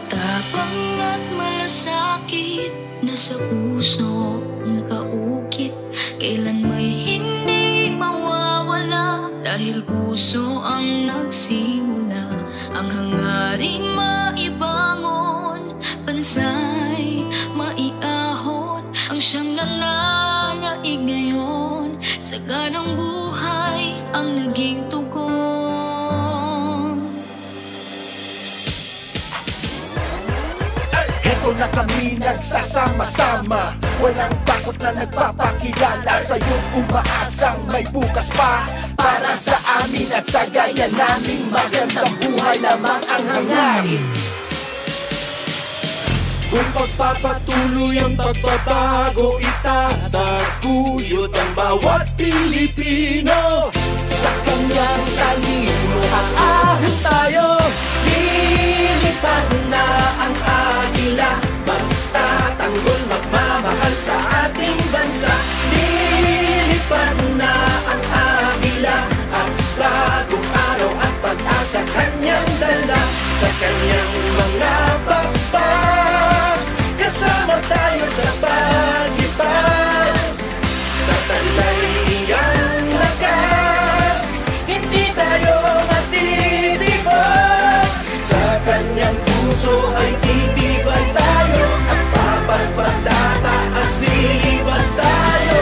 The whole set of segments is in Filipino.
Tapang at malasakit na sa puso nakaukit, kailan may hindi mawawala, dahil puso ang nagsimula. Ang hangaring maibangon, pansay maiahon, ang siyang nananaig ngayon, sa ganang buhay ang naging tugon. Ito na kami nagsasama-sama, walang takot na nagpapakilala sa'yong umaasang may bukas pa para sa amin at sa gaya naming magandang buhay lamang ang hangarin. Kung pagpapatuloy ang pagbabago, itataguyod ang bawat Pilipino. Sa kanyang talino aahon tayo, lilipad na ang agila, magtatanggol, magmamahal sa ating bansa. Lilipad na ang agila, at bagong araw at pag-asa kanyang dala. Sa kanyang mga pagpag, kasama tayo sa paglipad, sa talayang lakas, hindi tayo matitibag. Sa kanyang puso ay titibay tayo, at papagpagtataas silipad tayo.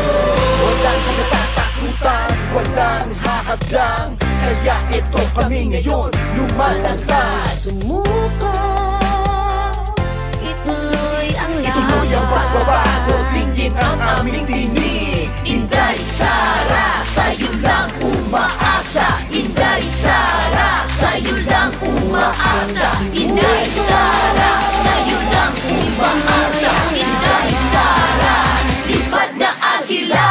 Walang natatakutan, walang hahadlang, kaya ito kami ngayon lumalagpas. Sumuko, ituloy ang lahat. Ituloy ang pagbabago, tingin ang aming tinig. Inday Sara, sa'yo lang umaasa. Inday Sara, sa'yo lang umaasa. Inday Sara, sa'yo lang umaasa. Inday Sara, lipad na agila.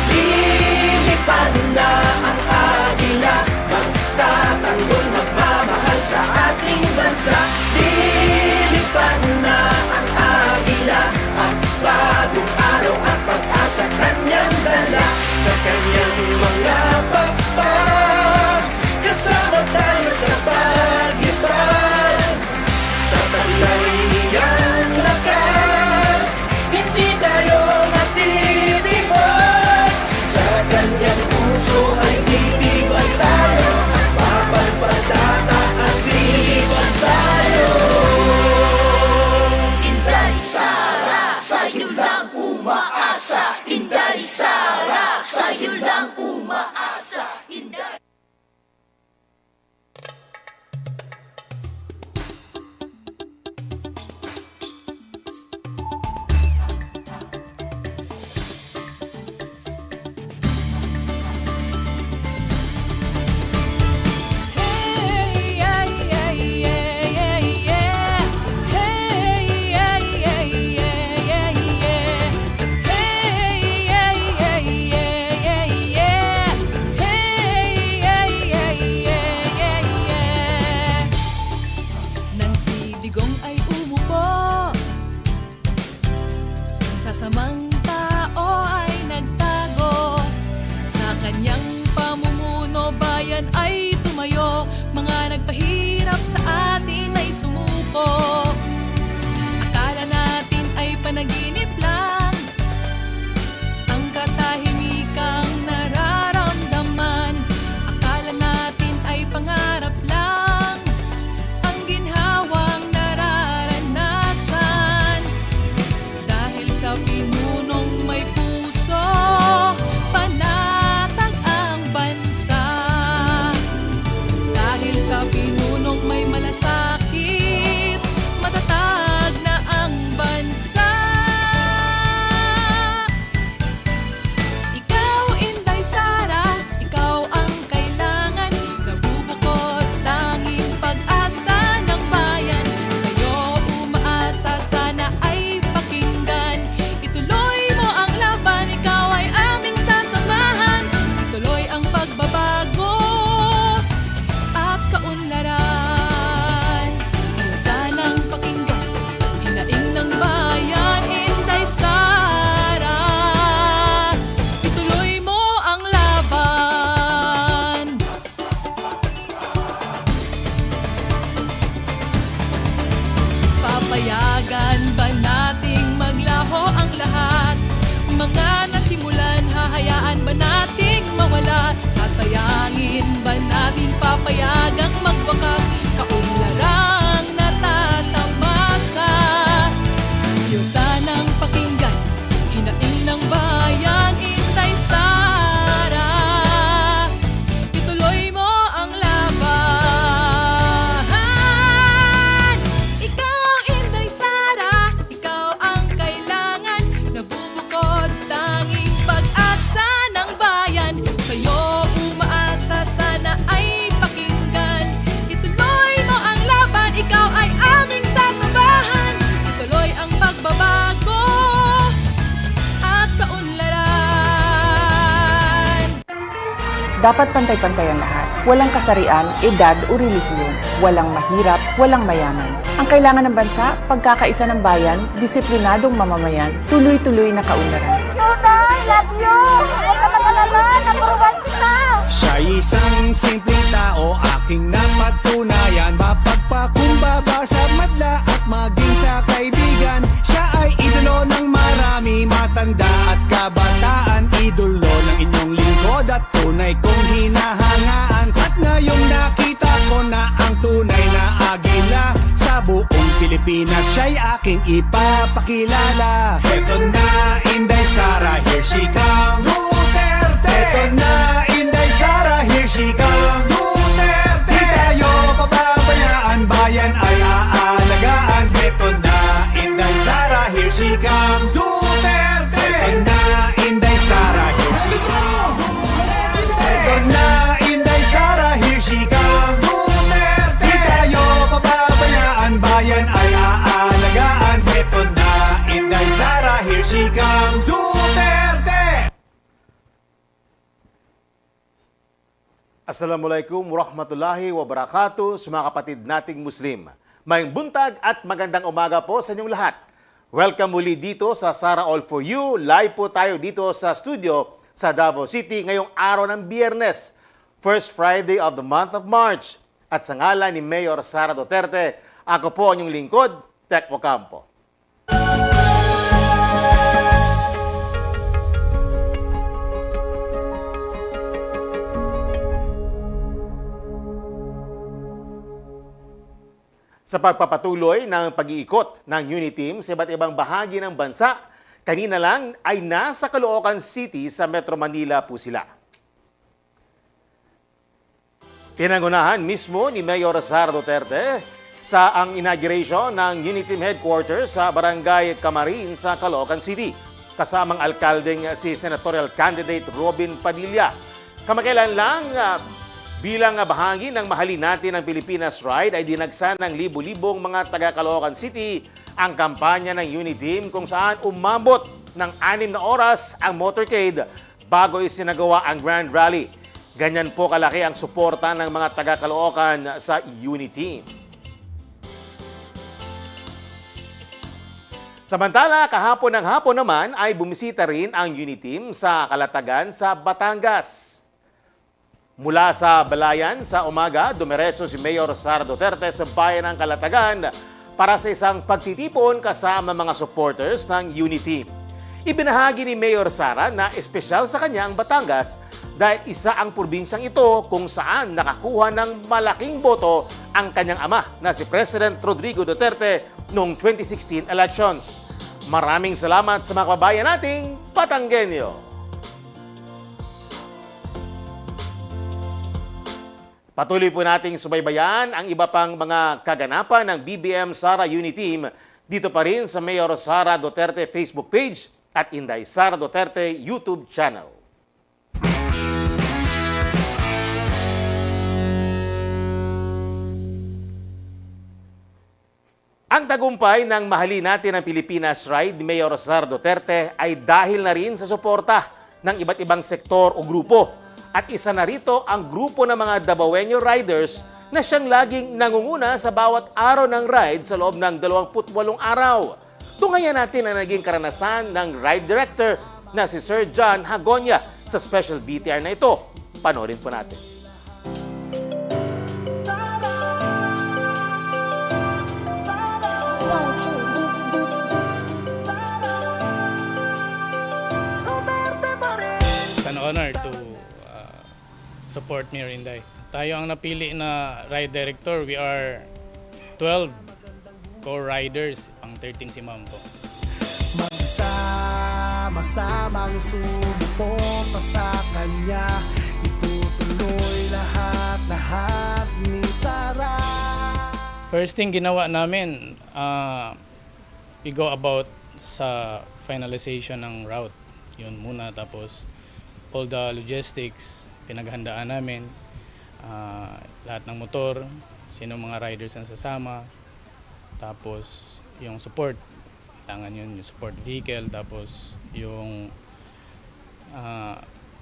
Lilipad na ang agila, magtatanggol, magmamahal sa ating bansa. Lilipad na ang agila, at bagong araw at pag-asa kanyang dala. Sa kanyang mga pagpag, kasama tayo sa paglipad, sa talayang lakas, hindi tayo matitibag. Sa kanyang puso ay titibay tayo, at papagpagtataas silipad tayo. Inday Sara, sa'yo lang umaasa. Inday Sara, sa'yo lang umaasa. Inday Nang si Digong ay umupo, sasamang tao ay nagtago. Sa kanyang pamumuno, bayan ay tumayo. Mga nagpahirap sa atin ay sumuko. Akala natin ay panaginip lang, ang katahimikang nararamdaman. Akala natin ay pangarap lang, ang ginhawang nararanasan. Dahil sa pinunong may puso, panatag ang bansa. Dahil sa pinunong may malasakit, papayagang magwakas, kaunlarang natatamasa. Ayaw sanang pakinggan, hinaing ng bayan, Inday Sara. Ituloy mo ang laban. Ikaw, Inday Sara, ikaw ang kailangan. Nabubukod tanging pag-asa ng bayan. Sa'yo umaasa, sana ay pakinggan. Ituloy mo ang laban, ikaw ay aming sasabahan. Ituloy ang pagbabago at kaunlaran. Dapat pantay-pantay ang lahat. Walang kasarian, edad o relihiyon. Walang mahirap, walang mayaman. Ang kailangan ng bansa, pagkakaisa ng bayan, disiplinadong mamamayan, tuloy-tuloy na kaunlaran. Tunay, love you! Huwag ka mag-alala, number 1 kita! Siya'y isang simpleng tao, aking napatunayan. Mapagpakumbaba sa madla at maging sa kaibigan. Siya ay idolo ng marami, matanda at kabataan. Idolo ng inyong lingkod at tunay kong hinahangaan. At ngayong nakita ko na ang tunay na agila sa buong Pilipinas, siya'y aking ipapakilala. Eto na, Inday Sara, here she comes. Duterte! Eto na, Inday Sara, here she comes. Duterte! Di tayo pababayaan, bayan ay aalagaan. Eto na, Inday Sara, here she comes. Duterte! Eto na, Inday Sara, here she comes. Eto na, Inday Sara, here she comes. Duterte! Di tayo pababayaan, bayan ay aalagaan. Eto na, Inday Sara, here she comes. Duterte! Assalamualaikum warahmatullahi wabarakatuh sa mga kapatid nating Muslim. Mayong buntag at magandang umaga po sa inyong lahat. Welcome muli dito sa SA4U. Live po tayo dito sa studio sa Davao City ngayong araw ng Biyernes, first Friday of the month of March. At sa ngalan ni Mayor Sara Duterte, ako po ang inyong lingkod, Tek Ocampo. Sa pagpapatuloy ng pag-iikot ng unit team sa iba't ibang bahagi ng bansa, kanina lang ay nasa Caloocan City sa Metro Manila po sila. Pinangunahan mismo ni Mayor Sara Duterte sa ang inauguration ng unit team headquarters sa Barangay Camarin sa Caloocan City, kasamang alkaldeng si senatorial candidate Robin Padilla. Kamakailan lang bilang bahagi ng Mahalin Natin ang Pilipinas Ride ay dinagsa ng libu-libong mga taga Caloocan City ang kampanya ng unit team kung saan umabot ng 6 na oras ang motorcade bago isinagawa ang Grand Rally. Ganyan po kalaki ang suporta ng mga taga Caloocan sa unit team. Samantala, kahapon ng hapon naman ay bumisita rin ang unit team sa Kalatagan sa Batangas. Mula sa Balayan sa umaga, dumiretso si Mayor Sara Duterte sa bayan ng Kalatagan para sa isang pagtitipon kasama mga supporters ng unit team. Ibinahagi ni Mayor Sara na espesyal sa kanya ang Batangas dahil isa ang probinsyang ito kung saan nakakuha ng malaking boto ang kanyang ama na si President Rodrigo Duterte noong 2016 elections. Maraming salamat sa mga kababayan nating Batanggenyo. Patuloy po nating subaybayan ang iba pang mga kaganapan ng BBM Sara Unit Team dito pa rin sa Mayor Sara Duterte Facebook page at Inday Sara Duterte YouTube channel. Ang tagumpay ng Mahalin Natin ang Pilipinas Ride ni Mayor Sara Duterte ay dahil na rin sa suporta ng iba't ibang sektor o grupo. At isa na rito ang grupo ng mga Davaoenyo riders na siyang laging nangunguna sa bawat araw ng ride sa loob ng 28 araw. Tungayan natin ang naging karanasan ng ride director na si Sir John Hagonya sa special BTR na ito. Panoorin po natin. It's an honor to support Mayor Inday. Tayo ang napili na ride director. We are 12 co-riders. Ang 13 si Ma'am po. Magsama-samang sumupong ka sa kanya. Itutuloy lahat ni Sara. First thing ginawa namin, we go about sa finalization ng route. Yun muna, tapos all the logistics, pinaghandaan namin. Lahat ng motor, sino mga riders ang sasama. Tapos yung support, kailangan yun, yung support vehicle, tapos yung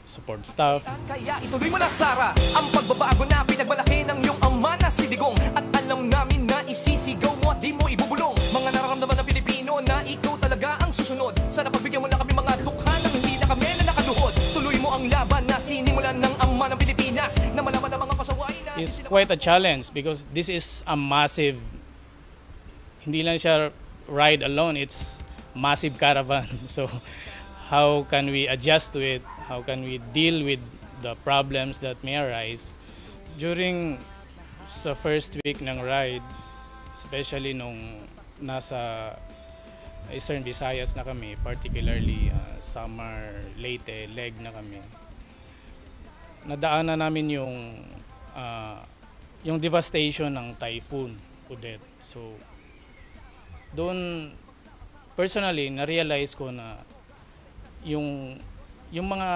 support staff. Kaya ituloy mo na, Sara, ang pagbabago na pinagmalaki ng iyong ama na si Digong. At alam namin na isisigaw mo at di mo ibubulong. Mga nararamdaman ng Pilipino na ikaw talaga ang susunod. Sana pagbigyan mo na kami mga dukha nang hindi na kami na nakaluhod. Tuloy mo ang laban na sinimulan ng ama ng Pilipinas na malaman ng mga pasaway na... It's quite a challenge because this is a massive, hindi lang siya ride alone, it's massive caravan. So how can we adjust to it? How can we deal with the problems that may arise? During sa first week ng ride, especially nung nasa Eastern Visayas na kami, particularly Samar, Leyte, Leg na kami, nadaanan namin yung devastation ng typhoon, Odette. So doon, personally, na-realize ko na yung mga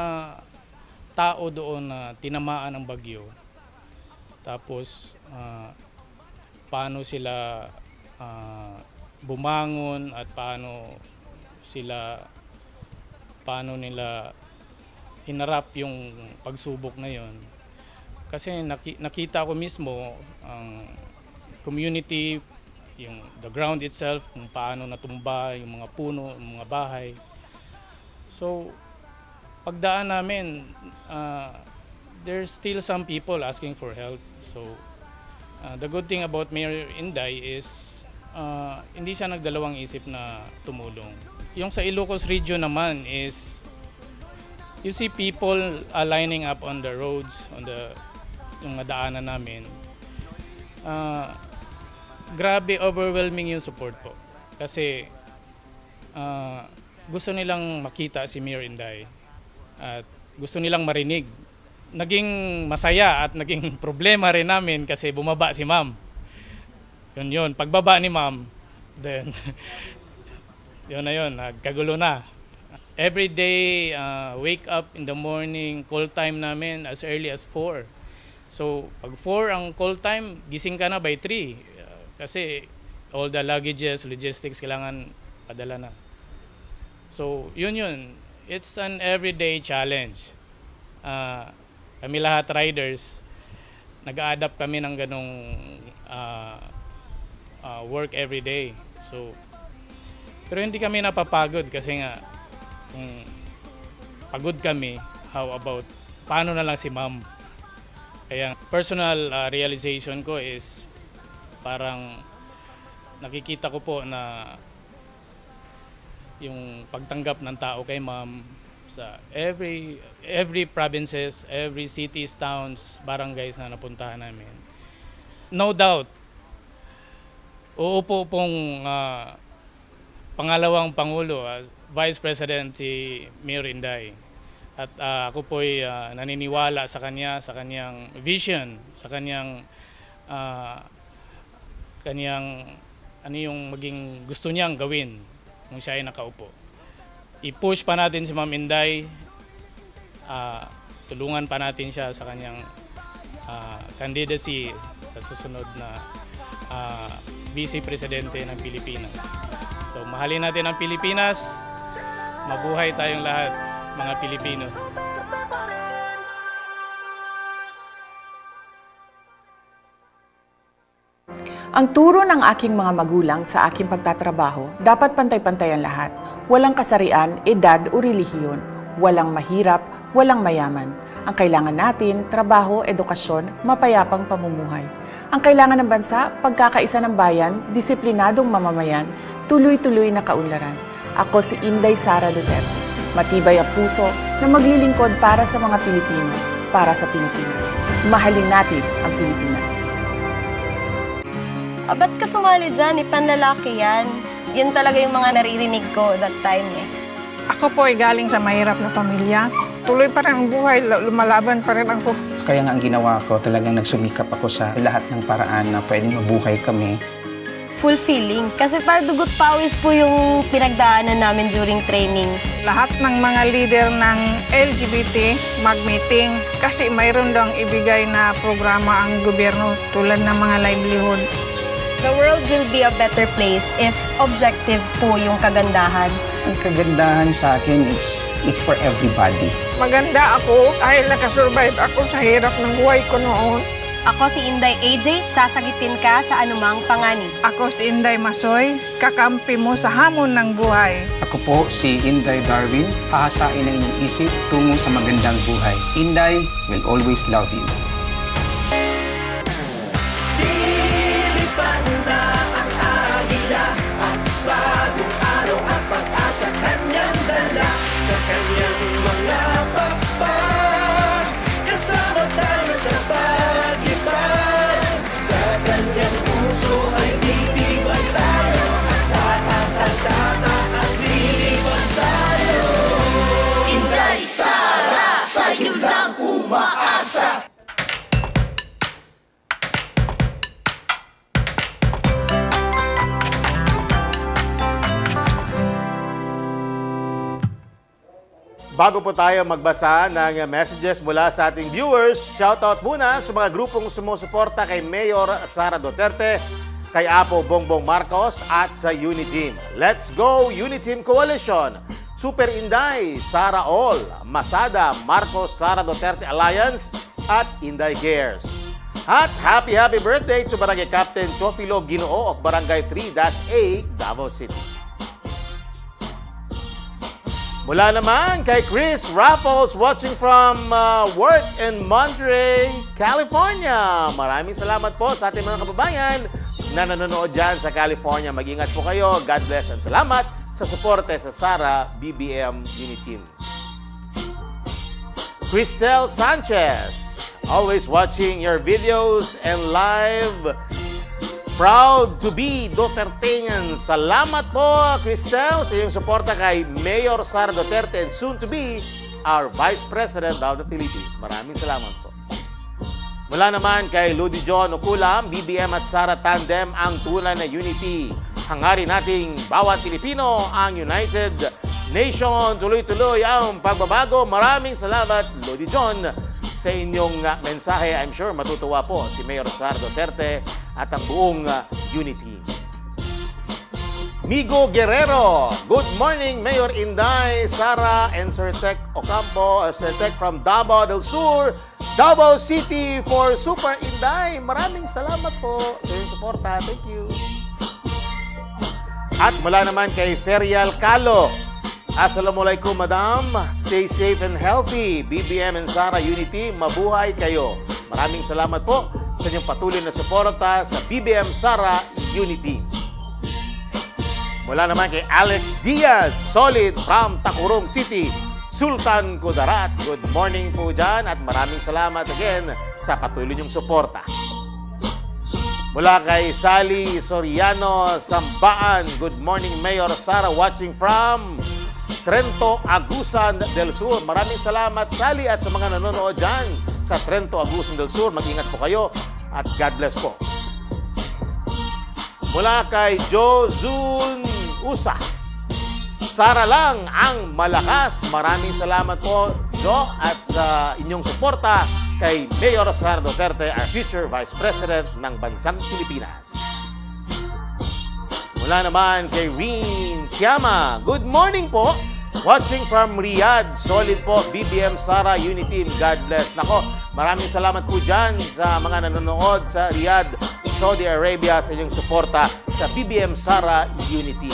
tao doon na tinamaan ng bagyo, tapos paano sila bumangon at paano nila hinarap yung pagsubok na yon. Kasi nakita ko mismo ang community, the ground itself, kung paano natumba yung mga puno, yung mga bahay. So, pagdaan namin, there's still some people asking for help. So, the good thing about Mayor Inday is hindi siya nagdalawang isip na tumulong. Yung sa Ilocos region naman is, you see people lining up on the roads, yung nadaanan namin. Grabe, overwhelming yung support po. Kasi gusto nilang makita si Mayor Inday at gusto nilang marinig. Naging masaya at naging problema rin namin kasi bumaba si Ma'am. Yun. Pagbaba ni Ma'am, then yun na yun, nagkagulo na. Every day, wake up in the morning, call time namin as early as 4. So, pag 4 ang call time, gising ka na by 3. Kasi all the luggages, logistics, kailangan padala na. So, yun. It's an everyday challenge. Kami lahat riders, nag-a-adapt kami ng ganong work every day. So, pero hindi kami napapagod kasi nga, kung pagod kami, how about, paano na lang si Ma'am? Kaya personal realization ko is, parang nakikita ko po na yung pagtanggap ng tao kay Ma'am sa every provinces, every cities, towns, barangays na napuntahan namin. No doubt, uupo pong pangalawang Pangulo, Vice President si Mayor Inday. At ako po'y naniniwala sa kanya, sa kanyang vision, sa kanyang ano yung maging gusto niyang gawin kung siya ay nakaupo. I-push pa natin si Ma'am Inday, tulungan pa natin siya sa kanyang candidacy sa susunod na Vice Presidente ng Pilipinas. So mahalin natin ang Pilipinas, mabuhay tayong lahat mga Pilipino. Ang turo ng aking mga magulang sa aking pagtatrabaho, dapat pantay-pantay ang lahat. Walang kasarian, edad o relihiyon. Walang mahirap, walang mayaman. Ang kailangan natin, trabaho, edukasyon, mapayapang pamumuhay. Ang kailangan ng bansa, pagkakaisa ng bayan, disiplinadong mamamayan, tuloy-tuloy na kaunlaran. Ako si Inday Sara Duterte. Matibay ang puso na maglilingkod para sa mga Pilipino. para sa Pilipinas. Mahalin natin ang Pilipinas. Ba't ka sumali dyan? Panlalaki yan. Yun talaga yung mga naririnig ko that time eh. Ako po ay galing sa mahirap na pamilya. Tuloy pa rin ang buhay, lumalaban pa rin ako. Kaya nga ang ginawa ko, talagang nagsumikap ako sa lahat ng paraan na pwedeng mabuhay kami. Fulfilling. Kasi para dugot pawis po yung pinagdaanan namin during training. Lahat ng mga leader ng LGBT mag-meeting kasi mayroon daw ibigay na programa ang gobyerno tulad ng mga livelihood. The world will be a better place if objective po yung kagandahan. Ang kagandahan sa akin, it's for everybody. Maganda ako dahil nakasurvive ako sa hirap ng buhay ko noon. Ako si Inday AJ, sasagitin ka sa anumang panganib. Ako si Inday Masoy, kakampi mo sa hamon ng buhay. Ako po si Inday Darwin, hahasain ang inyong isip tungo sa magandang buhay. Inday will always love you. Sa kanyang dala, sa kanyang mga papag, kasama tayo sa pag-ibig. Sa kanyang puso ay titiwan tayo, at tatataasilipan tayo. Inday Sara, sa'yo lang umaasa. Bago po tayo magbasa ng messages mula sa ating viewers, shoutout muna sa mga grupong sumusuporta kay Mayor Sara Duterte, kay Apo Bongbong Marcos at sa Uniteam. Let's go Uniteam Coalition! Super Inday, Sara All, Masada, Marcos Sara Duterte Alliance at Inday Cares. At happy birthday to Barangay Captain Chofilo Ginoo of Barangay 3-A, Davao City. Mula naman kay Chris Raffles watching from work in Monterey, California. Maraming salamat po sa ating mga kababayan na nanonood dyan sa California. Mag-ingat po kayo. God bless and salamat sa suporte sa Sara BBM Uniteam. Cristel Sanchez, always watching your videos and live. Proud to be Dutertean. Salamat po, Cristel, sa iyong suporta kay Mayor Sara Duterte and soon to be our Vice President of the Philippines. Maraming salamat po. Mula naman kay Ludi John Okulam, BBM at Sara Tandem ang tunay na unity. Hangarin nating bawat Pilipino ang United Nation. Tuloy-tuloy ang pagbabago. Maraming salamat, Ludi John, sa inyong mensahe. I'm sure matutuwa po si Mayor Sara Duterte at ang buong Unity. Migo Guerrero, good morning Mayor Inday, Sara, and Sir Tech Ocampo, Sir Tech from Davao del Sur, Davao City for Super Inday. Maraming salamat po sa inyong suporta. Thank you. At mula naman kay Ferial Calo, Assalamualaikum, Madam. Stay safe and healthy. BBM and Sara Unity, mabuhay kayo. Maraming salamat po sa inyong patuloy na suporta sa BBM Sara Unity. Mula naman kay Alex Diaz, solid from Tacurong City, Sultan Kudarat. Good morning po dyan at maraming salamat again sa patuloy niyong suporta. Mula kay Sally Soriano, Sambaan. Good morning Mayor Sara, watching from Trento, Agusan del Sur. Maraming salamat, Sally, at sa mga nanonood dyan sa Trento, Agusan del Sur. Mag-ingat po kayo at God bless po. Mula kay Jozun Usa, Sara lang ang malakas. Maraming salamat po, Jo, at sa inyong suporta kay Mayor Sara Duterte, our future Vice President ng Bansang Pilipinas. Mula naman kay Reen Kiama, good morning po. Watching from Riyadh, solid po, BBM Sara Unity, God bless. Nako, maraming salamat po dyan sa mga nanonood sa Riyadh, Saudi Arabia, sa inyong suporta sa BBM Sara Unity.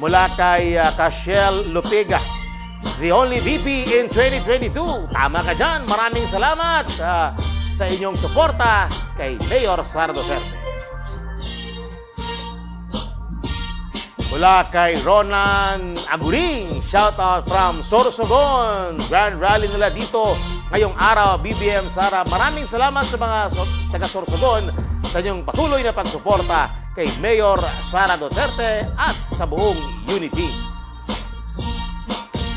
Mula kay Cashel Lupega, the only VP in 2022. Tama ka dyan, maraming salamat sa inyong suporta kay Mayor Sara Duterte. Mula Mula kay Ronan Aguring, shout out from Sorsogon. Grand rally nila dito ngayong araw, BBM Sara. Maraming salamat sa mga taga Sorsogon sa inyong patuloy na pagsuporta kay Mayor Sara Duterte at sa buong Unity.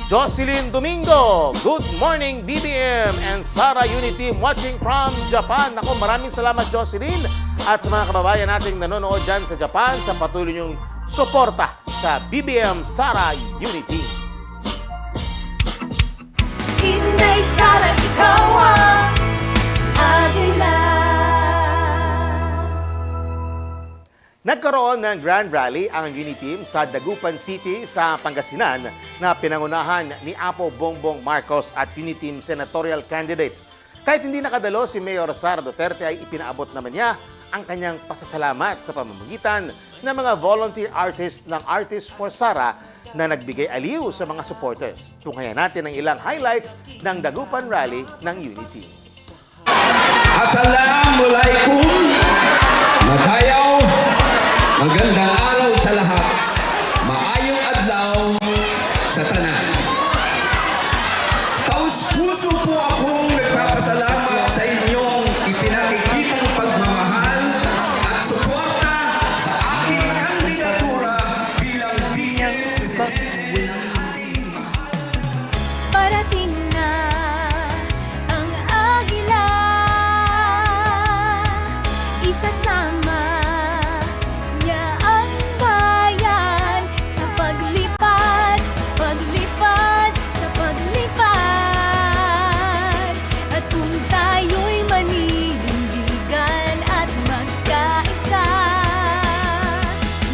Jocelyn Domingo, good morning BBM and Sara Unity watching from Japan. Ako, maraming salamat Jocelyn at sa mga kababayan nating nanonood dyan sa Japan sa patuloy niyong suporta sa BBM Sara Unity. Inday Sara, ikaw ang Agila. Nagkaroon ng Grand Rally ang Unity Team sa Dagupan City sa Pangasinan na pinangunahan ni Apo Bongbong Marcos at Unity Team senatorial candidates. Kahit hindi nakadalo si Mayor Sara Duterte ay ipinaabot naman niya ang kanyang pasasalamat sa pamamagitan ng mga volunteer artists ng Artists for Sara na nagbigay aliw sa mga supporters. Tunghayan natin ang ilang highlights ng Dagupan Rally ng Unity. Assalamualaikum, madayaw, magandang araw sa lahat, maayong adlaw sa tanan. Taus-puso po akong nagpapasalamat sa inyong ipinakikitang pagmamahal at suporta sa aking kandidatura bilang vice-president. Parating na ang Agila, isasama niya ang bayan sa paglipad, paglipad, sa paglipad. At kung tayo'y maninindigan at magkaisa,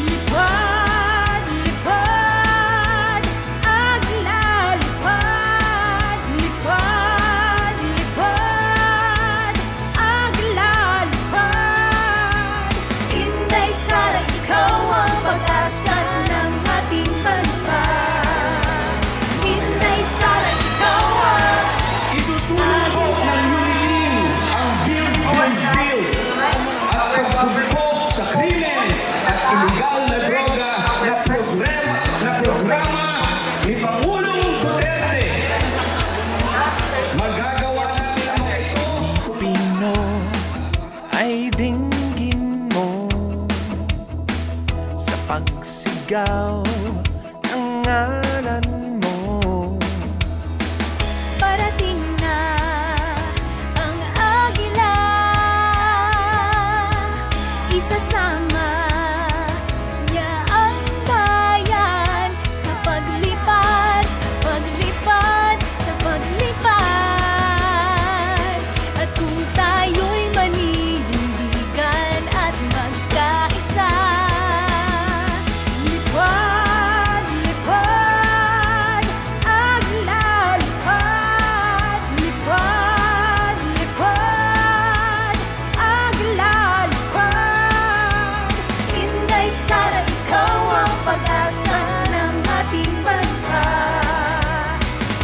lipad, lipad, Agila, lipad, lipad, lipad, Agila, lipad. Inday Sara, ikaw ang pag-asa ng ating bansa. Inday Sara, ikaw ang Isusulong ng Unity ang build and build at pagsubok sa krimen at iligal na droga na programa ni Pangulong Duterte. Magagawa natin ang mga ito. Pino ay dinggin mo sa pagsigaw ng ngalan mo. parating na ang Agila, isasama niya ang bayan sa paglipad, paglipad, sa paglipad. At kung tayo'y maninindigan at magkaisa, lipad, lipad, Agila, lipad, lipad, lipad, Agila, lipad. Inday Sara, ikaw ang pag-asa ng ating bansa.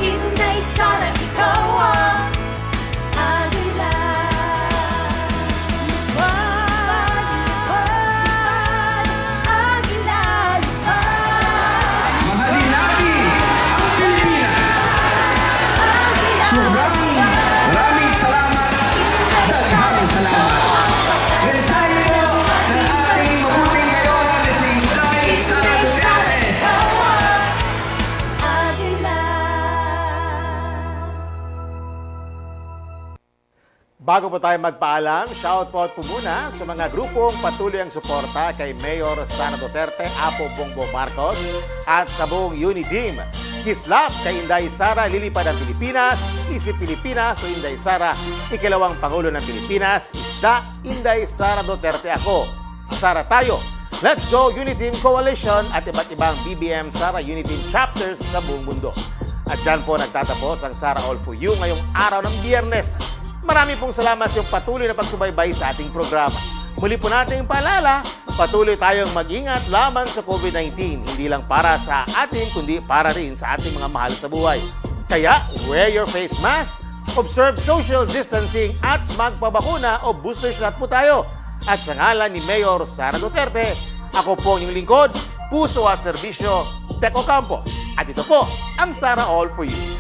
Inday Sara, ikaw ang Agila. Lipad, lipad, Agila, lipad. Mahalin natin ang Pilipinas. Sobrang maraming salamat. Daghang salamat. Mensahe po ng ating mabuting ngayon na si Inday Sara Duterte. Bago po tayo magpaalam, shoutout po muna sa mga grupong patuloy ang suporta kay Mayor Sara Duterte, Apo Bongbong Marcos at sa buong Unity Team. Kislap kay Inday Sara, lilipad ang Pilipinas, Isip Pilipinas o Inday Sara, ikalawang Pangulo ng Pilipinas, Isda, Inday Sara Duterte ako. Sara tayo. Let's go Unity Team Coalition at iba't ibang BBM Sara Unity Team chapters sa buong mundo. At dyan po nagtatapos ang Sara All for You ngayong araw ng Biyernes. Marami pong salamat sa iyong patuloy na pagsubaybay sa ating programa. Muli po nating paalala, patuloy tayong mag-ingat laban sa COVID-19. Hindi lang para sa atin, kundi para rin sa ating mga mahal sa buhay. Kaya, wear your face mask, observe social distancing at magpabakuna o booster shot po tayo. At sa ngalan ni Mayor Sara Duterte, ako po ang inyong lingkod, puso at serbisyo, Teko Campo. At ito po ang Sana All For You.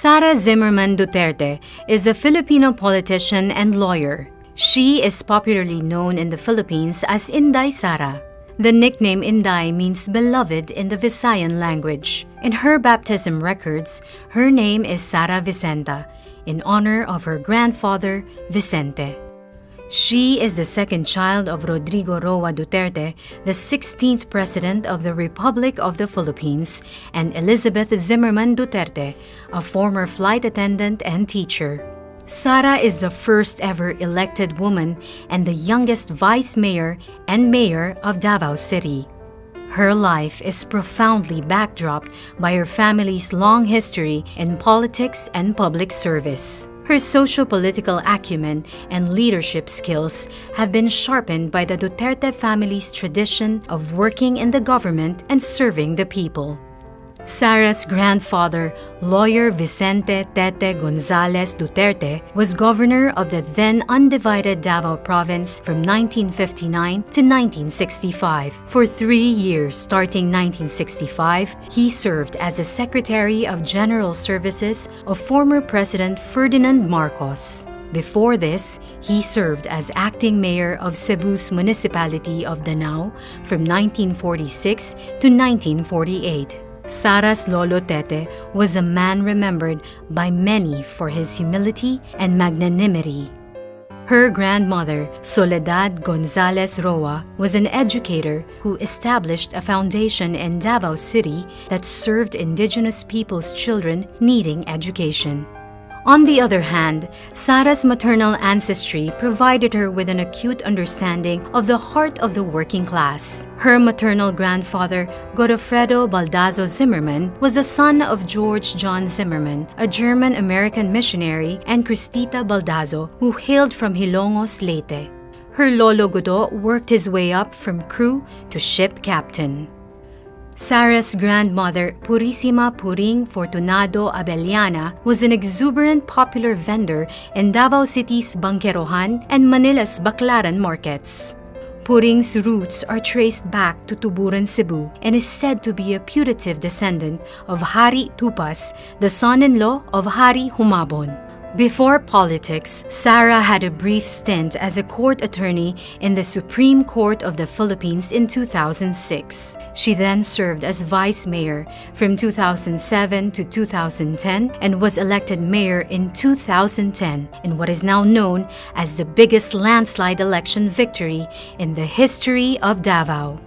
Sara Zimmerman Duterte is a Filipino politician and lawyer. She is popularly known in the Philippines as Inday Sara. The nickname Inday means beloved in the Visayan language. In her baptism records, her name is Sara Vicenta, in honor of her grandfather, Vicente. She is the second child of Rodrigo Roa Duterte, the 16th President of the Republic of the Philippines, and Elizabeth Zimmerman Duterte, a former flight attendant and teacher. Sara is the first ever elected woman and the youngest vice mayor and mayor of Davao City. Her life is profoundly backdropped by her family's long history in politics and public service. Her socio-political acumen and leadership skills have been sharpened by the Duterte family's tradition of working in the government and serving the people. Sara's grandfather, lawyer Vicente Tete Gonzales Duterte, was governor of the then undivided Davao province from 1959 to 1965. For 3 years, starting 1965, he served as a Secretary of General Services of former President Ferdinand Marcos. Before this, he served as acting mayor of Cebu's municipality of Danao from 1946 to 1948. Sara's Lolo Tete was a man remembered by many for his humility and magnanimity. Her grandmother, Soledad Gonzales Roa, was an educator who established a foundation in Davao City that served indigenous people's children needing education. On the other hand, Sara's maternal ancestry provided her with an acute understanding of the heart of the working class. Her maternal grandfather, Godofredo Baldazo Zimmerman, was the son of George John Zimmerman, a German-American missionary, and Cristita Baldazo, who hailed from Hilongos, Leyte. Her Lolo Godo worked his way up from crew to ship captain. Sara's grandmother, Purissima Puring Fortunado Abellana, was an exuberant popular vendor in Davao City's Bangkerohan and Manila's Baclaran markets. Puring's roots are traced back to Tuburan, Cebu, and is said to be a putative descendant of Hari Tupas, the son-in-law of Hari Humabon. Before politics, Sara had a brief stint as a court attorney in the Supreme Court of the Philippines in 2006. She then served as vice mayor from 2007 to 2010 and was elected mayor in 2010 in what is now known as the biggest landslide election victory in the history of Davao.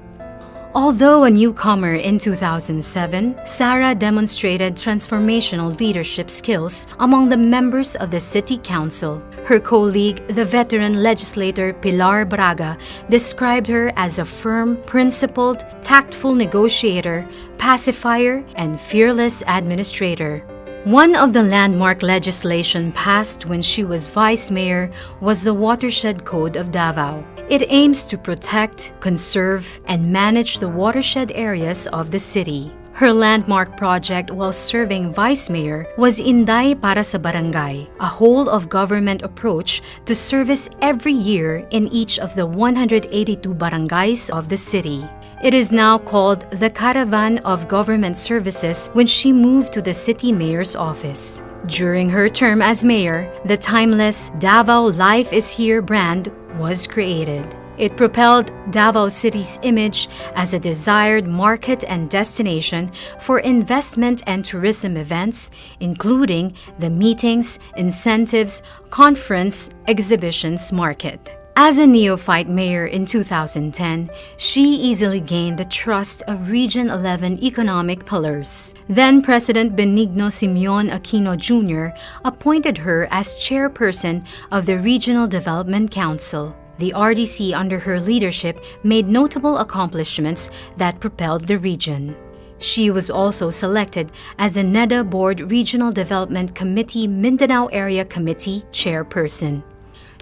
Although a newcomer in 2007, Sara demonstrated transformational leadership skills among the members of the City Council. Her colleague, the veteran legislator Pilar Braga, described her as a firm, principled, tactful negotiator, pacifier, and fearless administrator. One of the landmark legislation passed when she was vice mayor was the Watershed Code of Davao. It aims to protect, conserve, and manage the watershed areas of the city. Her landmark project while serving vice mayor was Inday Para sa Barangay, a whole-of-government approach to service every year in each of the 182 barangays of the city. It is now called the Caravan of Government Services when she moved to the city mayor's office. During her term as mayor, the timeless Davao Life is Here brand was created. It propelled Davao City's image as a desired market and destination for investment and tourism events, including the meetings, incentives, conference, exhibitions market. As a neophyte mayor in 2010, she easily gained the trust of Region 11 economic pillars. Then President Benigno Simeon Aquino Jr. appointed her as chairperson of the Regional Development Council. The RDC under her leadership made notable accomplishments that propelled the region. She was also selected as a NEDA Board Regional Development Committee Mindanao Area Committee chairperson.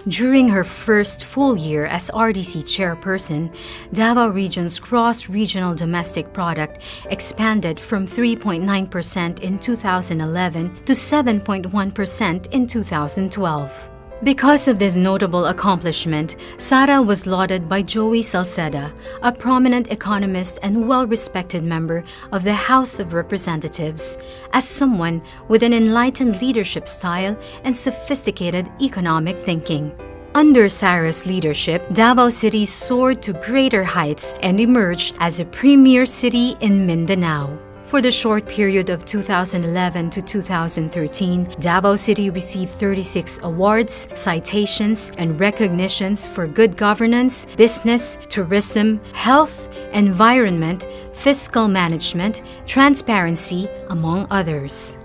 During her first full year as RDC chairperson, Davao Region's gross regional domestic product expanded from 3.9% in 2011 to 7.1% in 2012. Because of this notable accomplishment, Sara was lauded by Joey Salceda, a prominent economist and well-respected member of the House of Representatives, as someone with an enlightened leadership style and sophisticated economic thinking. Under Sara's leadership, Davao City soared to greater heights and emerged as a premier city in Mindanao. For the short period of 2011 to 2013, Davao City received 36 awards, citations, and recognitions for good governance, business, tourism, health, environment, fiscal management, transparency, among others.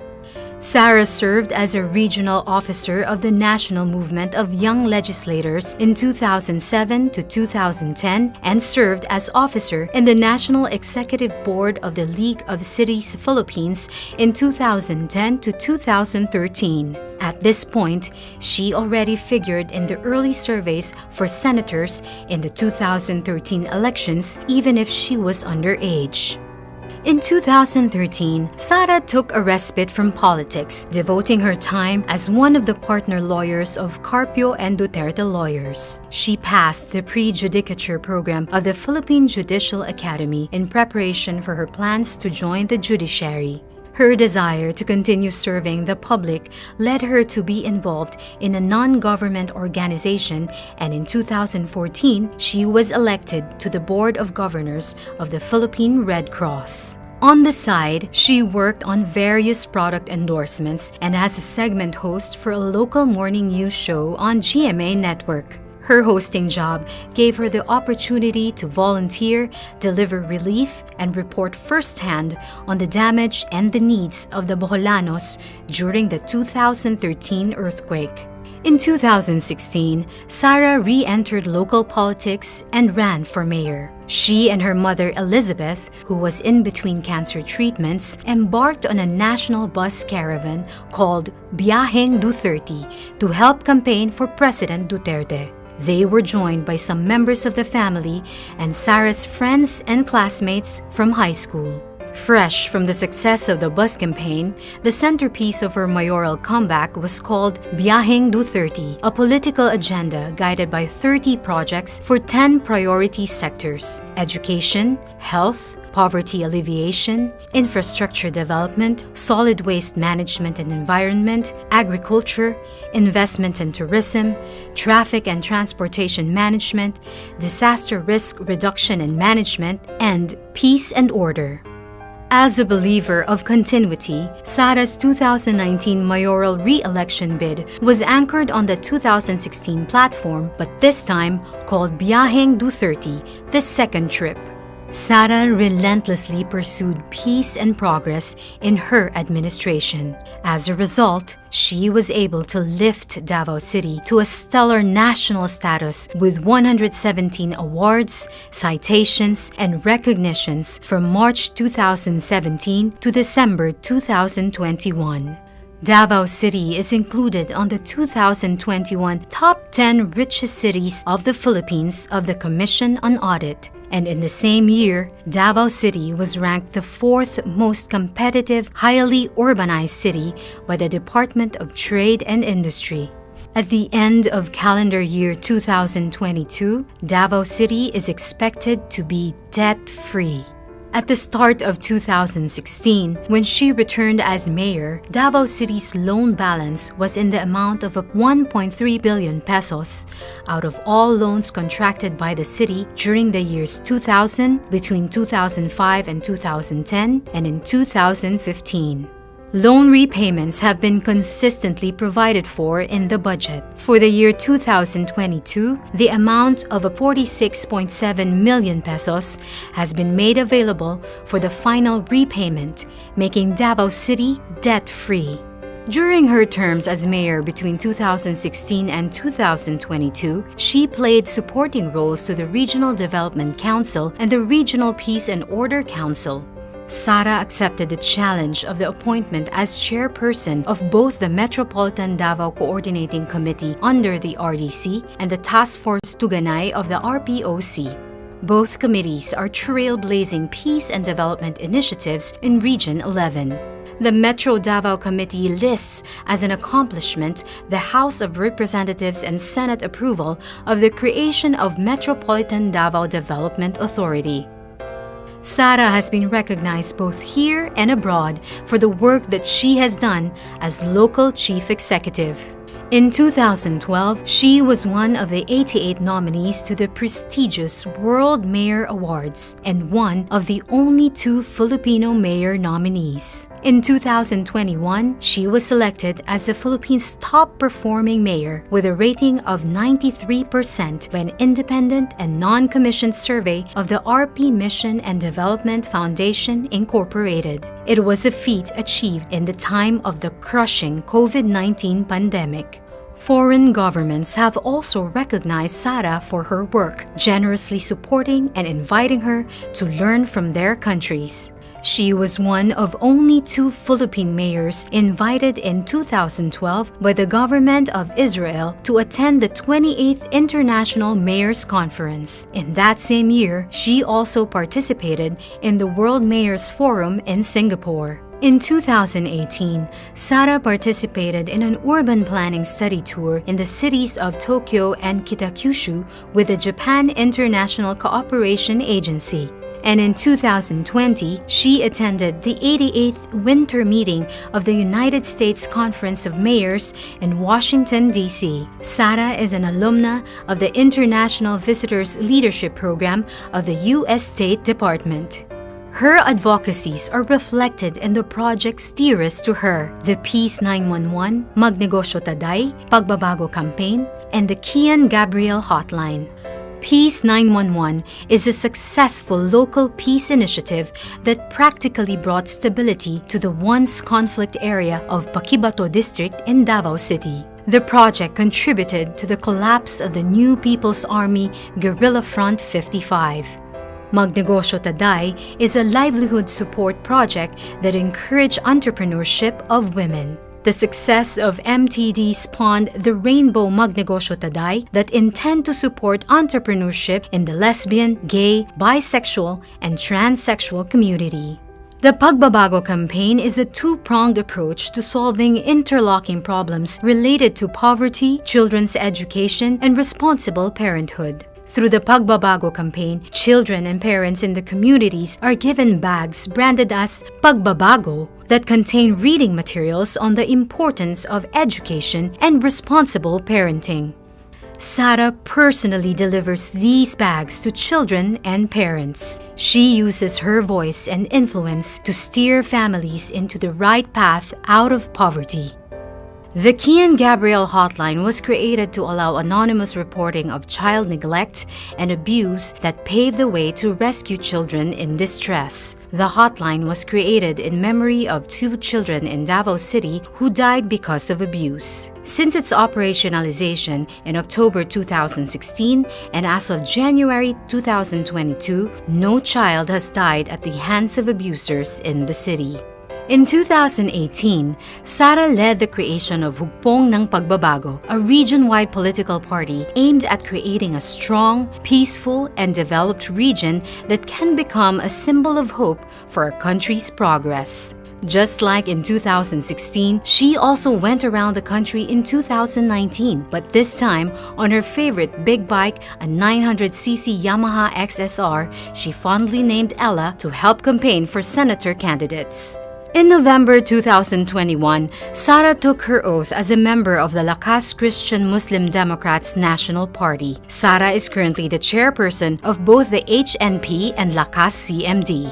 Sara served as a regional officer of the National Movement of Young Legislators in 2007 to 2010 and served as officer in the National Executive Board of the League of Cities Philippines in 2010 to 2013. At this point, she already figured in the early surveys for senators in the 2013 elections, even if she was underage. In 2013, Sara took a respite from politics, devoting her time as one of the partner lawyers of Carpio and Duterte lawyers. She passed the pre-judicature program of the Philippine Judicial Academy in preparation for her plans to join the judiciary. Her desire to continue serving the public led her to be involved in a non-government organization, and in 2014, she was elected to the Board of Governors of the Philippine Red Cross. On the side, she worked on various product endorsements and as a segment host for a local morning news show on GMA Network. Her hosting job gave her the opportunity to volunteer, deliver relief, and report firsthand on the damage and the needs of the Boholanos during the 2013 earthquake. In 2016, Sara re-entered local politics and ran for mayor. She and her mother Elizabeth, who was in between cancer treatments, embarked on a national bus caravan called Biyaheng Duterte to help campaign for President Duterte. They were joined by some members of the family and Sara's friends and classmates from high school. Fresh from the success of the bus campaign, the centerpiece of her mayoral comeback was called Biyaheng Duterte, a political agenda guided by 30 projects for 10 priority sectors: education, health, poverty alleviation, infrastructure development, solid waste management and environment, agriculture, investment and tourism, traffic and transportation management, disaster risk reduction and management, and peace and order. As a believer of continuity, Sara's 2019 mayoral re-election bid was anchored on the 2016 platform, but this time called Biyaheng Duterte, the second trip. Sara relentlessly pursued peace and progress in her administration. As a result, she was able to lift Davao City to a stellar national status with 117 awards, citations, and recognitions from March 2017 to December 2021. Davao City is included on the 2021 Top 10 Richest Cities of the Philippines of the Commission on Audit. And in the same year, Davao City was ranked the 4th most competitive, highly urbanized city by the Department of Trade and Industry. At the end of calendar year 2022, Davao City is expected to be debt-free. At the start of 2016, when she returned as mayor, Davao City's loan balance was in the amount of 1.3 billion pesos out of all loans contracted by the city during the years 2000, between 2005 and 2010, and in 2015. Loan repayments have been consistently provided for in the budget. For the year 2022, the amount of 46.7 million pesos has been made available for the final repayment, making Davao City debt-free. During her terms as mayor between 2016 and 2022, she played supporting roles to the Regional Development Council and the Regional Peace and Order Council. Sara accepted the challenge of the appointment as chairperson of both the Metropolitan Davao Coordinating Committee under the RDC and the Task Force Tuganay of the RPOC. Both committees are trailblazing peace and development initiatives in Region 11. The Metro Davao Committee lists as an accomplishment the House of Representatives and Senate approval of the creation of Metropolitan Davao Development Authority. Sara has been recognized both here and abroad for the work that she has done as local chief executive. In 2012, she was one of the 88 nominees to the prestigious World Mayor Awards and one of the only 2 Filipino mayor nominees. In 2021, she was selected as the Philippines' top-performing mayor with a rating of 93% by an independent and non-commissioned survey of the RP Mission and Development Foundation, Incorporated. It was a feat achieved in the time of the crushing COVID-19 pandemic. Foreign governments have also recognized Sara for her work, generously supporting and inviting her to learn from their countries. She was one of only 2 Philippine mayors invited in 2012 by the government of Israel to attend the 28th International Mayors Conference. In that same year, she also participated in the World Mayors Forum in Singapore. In 2018, Sara participated in an urban planning study tour in the cities of Tokyo and Kitakyushu with the Japan International Cooperation Agency. And in 2020, she attended the 88th Winter Meeting of the United States Conference of Mayors in Washington, D.C. Sara is an alumna of the International Visitors Leadership Program of the U.S. State Department. Her advocacies are reflected in the projects dearest to her, the Peace 911, Magnegosyo Taday, Pugbabago Campaign, and the Kian Gabriel Hotline. Peace 911 is a successful local peace initiative that practically brought stability to the once conflict area of Paquibato District in Davao City. The project contributed to the collapse of the New People's Army Guerrilla Front 55. Magnegosyo Taday is a livelihood support project that encourages entrepreneurship of women. The success of MTD spawned the Rainbow Magnegosyo Taday that intend to support entrepreneurship in the lesbian, gay, bisexual, and transsexual community. The Pugbabago Campaign is a 2-pronged approach to solving interlocking problems related to poverty, children's education, and responsible parenthood. Through the Pugbabago Campaign, children and parents in the communities are given bags branded as Pugbabago that contain reading materials on the importance of education and responsible parenting. Sara personally delivers these bags to children and parents. She uses her voice and influence to steer families into the right path out of poverty. The Kian Gabriel Hotline was created to allow anonymous reporting of child neglect and abuse that paved the way to rescue children in distress. The hotline was created in memory of 2 children in Davao City who died because of abuse. Since its operationalization in October 2016 and as of January 2022, no child has died at the hands of abusers in the city. In 2018, Sara led the creation of Hugpong ng Pagbabago, a region-wide political party aimed at creating a strong, peaceful, and developed region that can become a symbol of hope for our country's progress. Just like in 2016, she also went around the country in 2019, but this time on her favorite big bike, a 900cc Yamaha XSR, she fondly named Ella to help campaign for senator candidates. In November 2021, Sara took her oath as a member of the Lakas Christian Muslim Democrats National Party. Sara is currently the chairperson of both the HNP and Lakas CMD.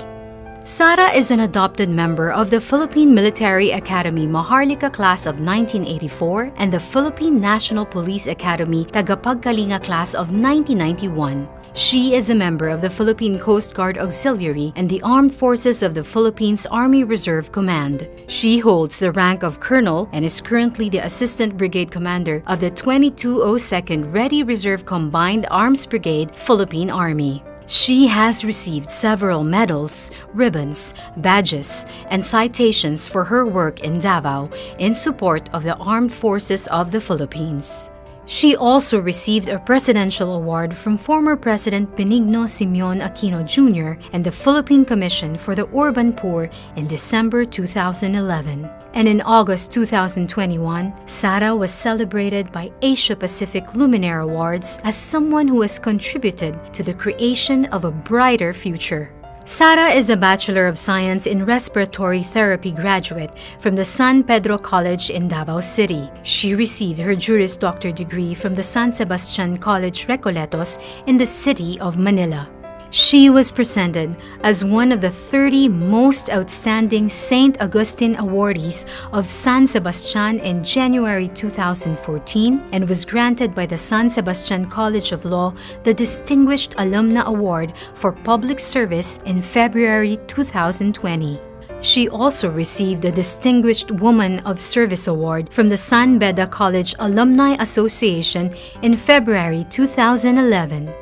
Sara is an adopted member of the Philippine Military Academy Maharlika Class of 1984 and the Philippine National Police Academy Tagapagkalinga Class of 1991. She is a member of the Philippine Coast Guard Auxiliary and the Armed Forces of the Philippines Army Reserve Command. She holds the rank of Colonel and is currently the Assistant Brigade Commander of the 2202nd Ready Reserve Combined Arms Brigade, Philippine Army. She has received several medals, ribbons, badges, and citations for her work in Davao in support of the Armed Forces of the Philippines. She also received a presidential award from former President Benigno Simeon Aquino Jr. and the Philippine Commission for the Urban Poor in December 2011. And in August 2021, Sara was celebrated by Asia Pacific Luminaire Awards as someone who has contributed to the creation of a brighter future. Sara is a Bachelor of Science in Respiratory Therapy graduate from the San Pedro College in Davao City. She received her Juris Doctor degree from the San Sebastian College Recoletos in the city of Manila. She was presented as one of the 30 most outstanding St. Augustine awardees of San Sebastian in January 2014 and was granted by the San Sebastian College of Law the Distinguished Alumna Award for Public Service in February 2020. She also received the Distinguished Woman of Service Award from the San Beda College Alumni Association in February 2011.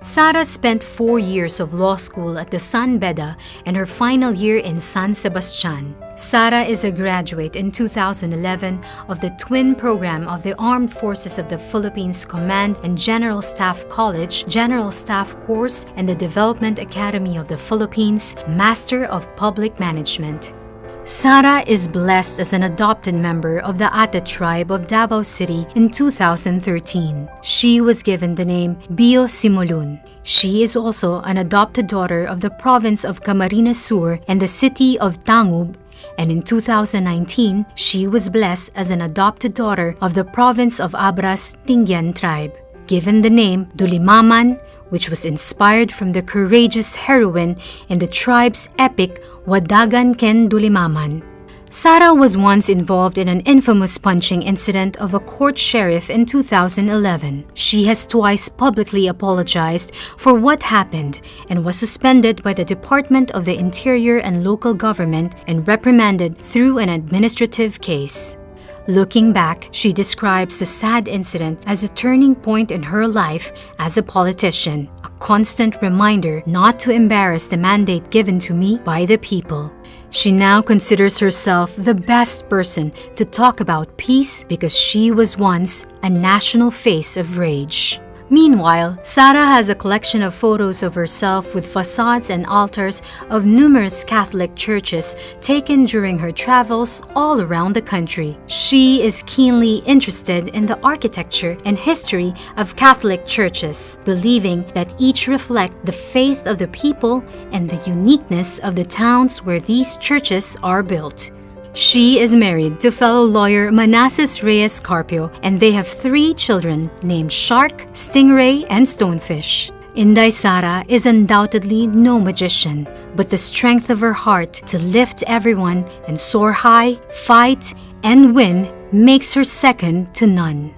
Sara spent 4 years of law school at the San Beda and her final year in San Sebastian. Sara is a graduate in 2011 of the twin program of the Armed Forces of the Philippines Command and General Staff College, General Staff Course, and the Development Academy of the Philippines, Master of Public Management. Sara is blessed as an adopted member of the Ata tribe of Davao City in 2013. She was given the name Bio Simulun. She is also an adopted daughter of the province of Camarines Sur and the city of Tangub, and in 2019, she was blessed as an adopted daughter of the province of Abras Tingyan tribe, given the name Dulimaman, which was inspired from the courageous heroine in the tribe's epic Wadagan Ken Dulimaman. Sara was once involved in an infamous punching incident of a court sheriff in 2011. She has twice publicly apologized for what happened and was suspended by the Department of the Interior and Local Government and reprimanded through an administrative case. Looking back, she describes the sad incident as a turning point in her life as a politician, a constant reminder not to embarrass the mandate given to me by the people. She now considers herself the best person to talk about peace because she was once a national face of rage. Meanwhile, Sara has a collection of photos of herself with facades and altars of numerous Catholic churches taken during her travels all around the country. She is keenly interested in the architecture and history of Catholic churches, believing that each reflect the faith of the people and the uniqueness of the towns where these churches are built. She is married to fellow lawyer Manassas Reyes Carpio, and they have 3 children named Shark, Stingray, and Stonefish. Inday Sara is undoubtedly no magician, but the strength of her heart to lift everyone and soar high, fight, and win makes her second to none.